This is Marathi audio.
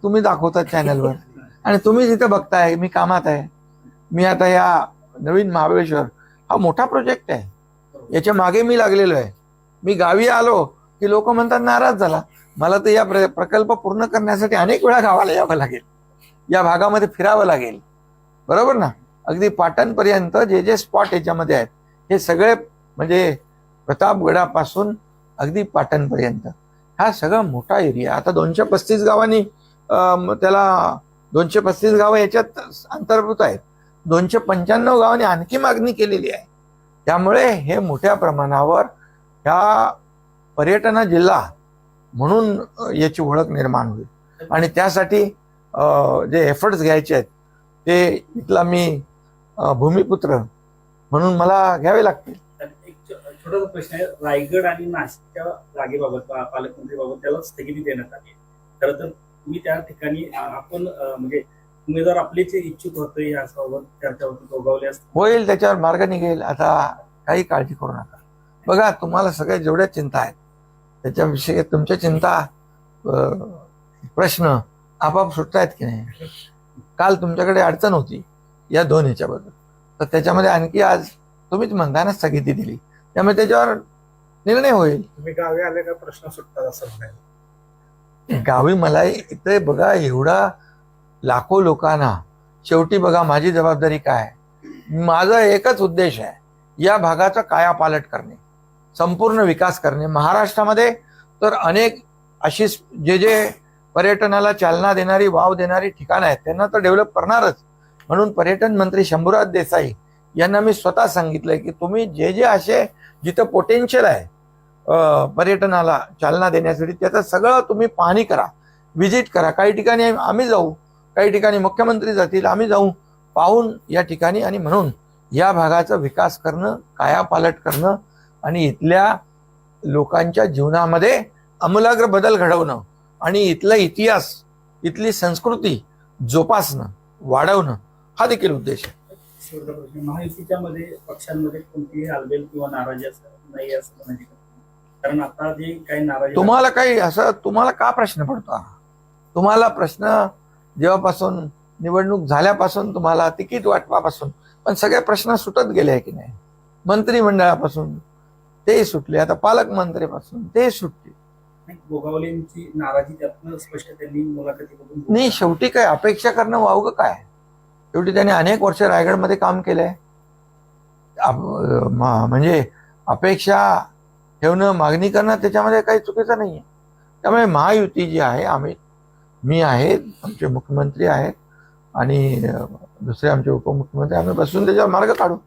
तुम्ही दाखवतात चॅनलवर आणि तुम्ही जिथे बघताय मी कामात आहे. मी आता या नवीन महाबळेश्वर हा मोठा प्रोजेक्ट आहे, याच्या मागे मी लागलेलो आहे. मी गावी आलो की लोक म्हणतात नाराज झाला. मला तर या प्रकल्प पूर्ण करण्यासाठी अनेक वेळा गावाला यावं लागेल, या भागामध्ये फिरावं लागेल, बरोबर ना. अगदी पाटणपर्यंत जे जे स्पॉट याच्यामध्ये आहेत हे सगळे म्हणजे प्रतापगडापासून अगदी पाटणपर्यंत हा सगळा मोठा एरिया. आता 235 गावांनी त्याला 235 गावं याच्यात अंतर्भूत आहेत. 295 गावांनी आणखी मागणी केलेली आहे. त्यामुळे हे मोठ्या प्रमाणावर ह्या पर्यटन जिल्हा म्हणून याची ओळख निर्माण होईल आणि त्यासाठी जे एफर्ट्स घ्यायचे आहेत ते इथला मी भूमिपुत्र म्हणून मला घ्यावे लागतील. एक छोटासा प्रश्न आहे, रायगड आणि नाशिकच्या जागेबाबत पालकमंत्रीबाबत त्याला स्थगिती देण्यात आली. खरं तर मी त्या ठिकाणी आपण म्हणजे उमेदवार आपलेच इच्छुक होते याबाबत चर्चा होती, दोघावले होईल, त्याच्यावर मार्ग निघेल. आता काही काळजी करू नका. बघा, तुम्हाला सगळ्या जेवढ्या चिंता आहेत त्याच्याविषयी तुमच्या चिंता प्रश्न आपाप सुटतायत की नाही. काल तुमच्याकडे अडचण होती या 2 ह्याच्याबद्दल, तर त्याच्यामध्ये आणखी आज तुम्हीच म्हणता ना स्थगिती दिली, त्यामुळे त्याच्यावर निर्णय होईल. तुम्ही गावी आले का प्रश्न सुटतात असं म्हणाल. गावी मला इथे बघा एवढा लाखो लोकांना, शेवटी बघा माझी जबाबदारी काय. माझा एकच उद्देश आहे, या भागाचा कायापालट करणे, संपूर्ण विकास करणे. महाराष्ट्रामध्ये तर अनेक अशी जे जे पर्यटनाला चालना देणारी वाव देणारी ठिकाणं आहेत त्यांना तर डेव्हलप करणारच. म्हणून पर्यटन मंत्री शंभूराज देसाई यांना मी स्वतः सांगितलंय की तुम्ही जे जे असे जिथं पोटेन्शियल आहे पर्यटनाला चालना देण्यासाठी त्याचं सगळं तुम्ही पाहणी करा, व्हिजिट करा. काही ठिकाणी आम्ही जाऊ, काही ठिकाणी मुख्यमंत्री जातील, आम्ही जाऊ पाहून या ठिकाणी. आणि म्हणून या भागाचा विकास करणं, कायापालट करणं आणि इथल्या लोकांच्या जीवनामध्ये आमूलाग्र बदल घडवणं आणि इथला इतिहास, इथली संस्कृती जोपासणं, वाढवणं हा देखील उद्देश आहे. महायुतीच्या मध्ये पक्षांमध्ये कोणतीही हालबेल किंवा नाराजी असं नाही असं म्हणायचं, कारण आता जे काही नाराजी. तुम्हाला काही असं तुम्हाला का प्रश्न पडतो? तुम्हाला प्रश्न जेव्हापासून निवडणूक झाल्यापासून तुम्हाला तिकीट वाटपापासून पण सगळे प्रश्न सुटत गेले आहे की नाही. मंत्रिमंडळापासून ते सुटले, आता पालकमंत्रीपासून ते सुटले. गोगावलेंची नाराजी त्यातनं स्पष्ट त्यांनी मुलाखतीमधून नाही. शेवटी काय अपेक्षा करणं वावगं काय. शेवटी त्यांनी अनेक वर्ष रायगडमध्ये काम केलंय. म्हणजे अपेक्षा ठेवणं, मागणी करणं त्याच्यामध्ये काही चुकीचं नाहीये. त्यामुळे महायुती जी आहे, मी आहे, आमचे मुख्यमंत्री आहेत आणि दुसरे आमचे उपमुख्यमंत्री, आम्ही बसून त्याच्यावर मार्ग काढू.